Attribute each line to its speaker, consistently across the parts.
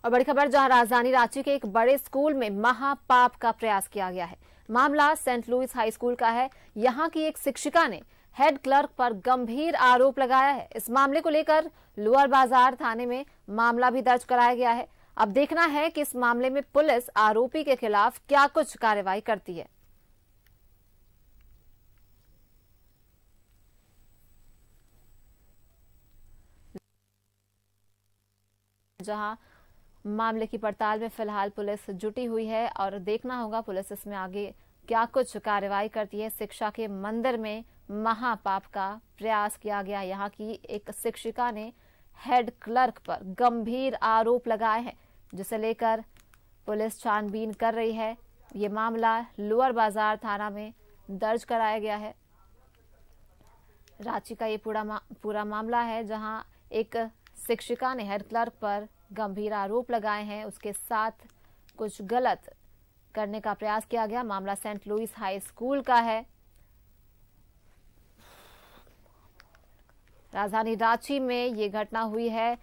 Speaker 1: और बड़ी खबर जहां राजधानी रांची के एक बड़े स्कूल में महापाप का प्रयास किया गया है। मामला सेंट लुइस हाई स्कूल का है। यहां की एक शिक्षिका ने हेड क्लर्क पर गंभीर आरोप लगाया है। इस मामले को लेकर लोअर बाजार थाने में मामला भी दर्ज कराया गया है। अब देखना है कि इस मामले में पुलिस आरोपी के खिलाफ क्या कुछ कार्रवाई करती है। जहां मामले की पड़ताल में फिलहाल पुलिस जुटी हुई है और देखना होगा पुलिस इसमें आगे क्या कुछ कार्रवाई करती है। शिक्षा के मंदिर में महापाप का प्रयास किया गया। यहाँ की एक शिक्षिका ने हेड क्लर्क पर गंभीर आरोप लगाए हैं, जिसे लेकर पुलिस छानबीन कर रही है। ये मामला लोअर बाजार थाना में दर्ज कराया गया है। रांची का ये पूरा मामला है, जहां एक शिक्षिका ने हेड क्लर्क पर गंभीर आरोप लगाए हैं। उसके साथ कुछ गलत करने का प्रयास किया गया। मामला सेंट लुइस हाई स्कूल का है। राजधानी रांची में ये घटना हुई है।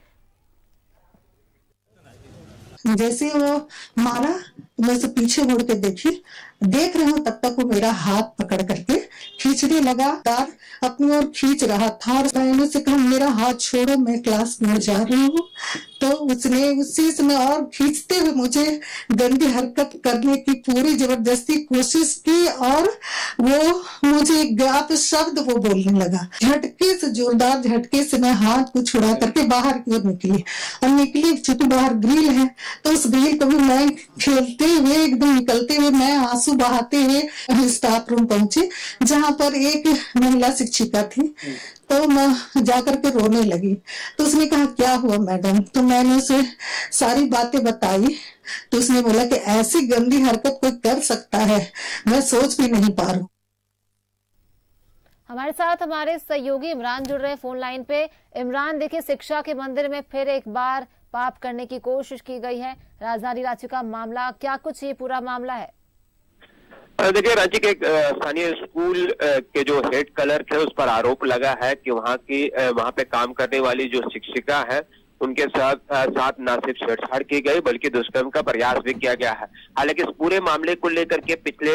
Speaker 2: जैसे वो मारा, मैं से पीछे मुड़ के देख रही हूँ, तब तक वो मेरा हाथ पकड़ करके खींचने लगा। तार अपनी ओर खींच रहा था और मैंने से कहा मेरा हाथ छोड़ो, मैं क्लास में जा रही हूँ। तो उसने उसी समय और खींचते हुए मुझे गंदी हरकत करने की पूरी जबरदस्ती कोशिश की और वो मुझे गात शब्द वो बोलने लगा। झटके से, जोरदार झटके से मैं हाथ को छुड़ा करके बाहर की ओर निकली। चूंकि बाहर ग्रिल है तो उस ग्रिल को भी मैं खेलते हुए, एकदम निकलते हुए, मैं आंसू बहाते हुए स्टाफ रूम पहुंचे, जहां पर एक महिला शिक्षिका थी। तो मैं जाकर के रोने लगी। तो उसने कहा क्या हुआ मैडम? तो मैंने उसे सारी बातें बताई। तो उसने बोला कि ऐसी गंदी हरकत कोई कर सकता है, मैं सोच भी नहीं पा रहा।
Speaker 1: हमारे साथ हमारे सहयोगी इमरान जुड़ रहे हैं फोन लाइन पे। इमरान, देखिए शिक्षा के मंदिर में फिर एक बार पाप करने की कोशिश की गई है। राजधानी रांची का मामला, क्या कुछ ये पूरा मामला है?
Speaker 3: देखिए, रांची के एक स्थानीय स्कूल के जो हेड क्लर्क है उस पर आरोप लगा है कि वहां पे काम करने वाली जो शिक्षिका है उनके साथ न सिर्फ छेड़छाड़ की गई बल्कि दुष्कर्म का प्रयास भी किया गया है। हालांकि इस पूरे मामले को लेकर के पिछले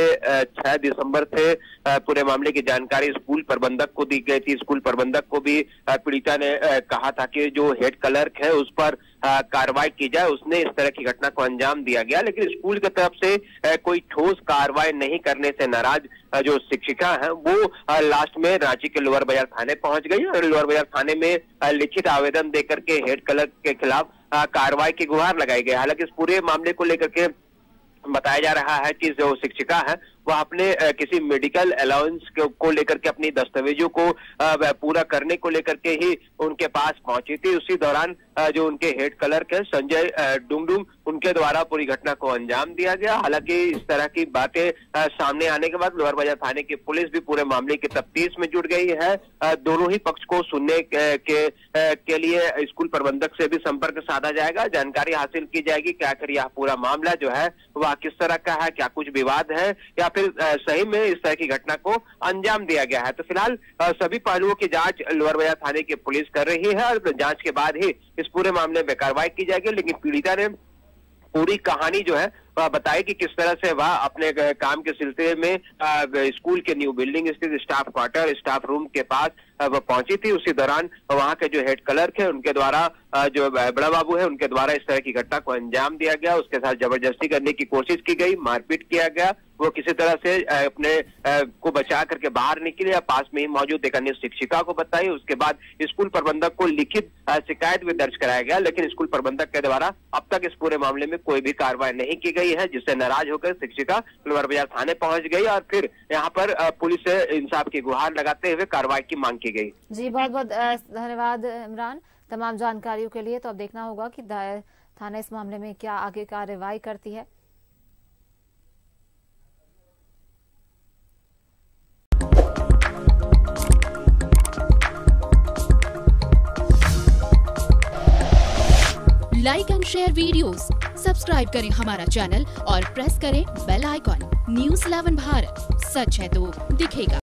Speaker 3: 6 दिसंबर से पूरे मामले की जानकारी स्कूल प्रबंधक को दी गई थी। स्कूल प्रबंधक को भी पीड़िता ने कहा था कि जो हेड क्लर्क है उस पर कार्रवाई की जाए। उसने इस तरह की घटना को अंजाम दिया गया, लेकिन स्कूल की तरफ से कोई ठोस कार्रवाई नहीं करने से नाराज जो शिक्षिका है वो लास्ट में रांची के लोअर बाजार थाने पहुंच गई और लोअर बाजार थाने में लिखित आवेदन देकर के हेड क्लर्क के खिलाफ कार्रवाई की गुहार लगाई गई। हालांकि इस पूरे मामले को लेकर के बताया जा रहा है कि जो शिक्षिका है वह अपने किसी मेडिकल अलाउंस को लेकर के अपनी दस्तावेजों को पूरा करने को लेकर के ही उनके पास पहुंची थी। उसी दौरान जो उनके हेड क्लर्क है संजय डुमडुम, उनके द्वारा पूरी घटना को अंजाम दिया गया। हालांकि इस तरह की बातें सामने आने के बाद लोअर बाजार थाने की पुलिस भी पूरे मामले की तफ्तीश में जुट गई है। दोनों ही पक्ष को सुनने के लिए स्कूल प्रबंधक से भी संपर्क साधा जाएगा, जानकारी हासिल की जाएगी कि आखिर यह पूरा मामला जो है वह किस तरह का है, क्या कुछ विवाद है या फिर सही में इस तरह की घटना को अंजाम दिया गया है। तो फिलहाल सभी पहलुओं की जांच लोअर बाजार थाने की पुलिस कर रही है और जांच के बाद ही इस पूरे मामले में कार्रवाई की जाएगी। लेकिन पीड़िता ने पूरी कहानी जो है बताई कि किस तरह से वह अपने काम के सिलसिले में स्कूल के न्यू बिल्डिंग स्थित स्टाफ क्वार्टर, स्टाफ रूम के पास वह पहुंची थी। उसी दौरान वहां के जो हेड क्लर्क है उनके द्वारा, जो बड़ा बाबू है उनके द्वारा इस तरह की घटना को अंजाम दिया गया। उसके साथ जबरदस्ती करने की कोशिश की गई, मारपीट किया गया। वो किसी तरह से अपने को बचा करके बाहर निकले या पास में ही मौजूद एक अन्य शिक्षिका को बताई। उसके बाद स्कूल प्रबंधक को लिखित शिकायत भी दर्ज कराया गया, लेकिन स्कूल प्रबंधक के द्वारा अब तक इस पूरे मामले में कोई भी कार्रवाई नहीं की गई है, जिससे नाराज होकर शिक्षिका लोअर बाजार थाने पहुंच गई और फिर यहाँ पर पुलिस से इंसाफ की गुहार लगाते हुए कार्रवाई की मांग की गई।
Speaker 1: जी, बहुत बहुत धन्यवाद इमरान तमाम जानकारियों के लिए। तो अब देखना होगा कि थाना इस मामले में क्या आगे कार्रवाई करती है।
Speaker 4: Like and share videos, subscribe करें हमारा चैनल और प्रेस करें बेल आइकॉन। न्यूज़ 11 भारत, सच है तो दिखेगा।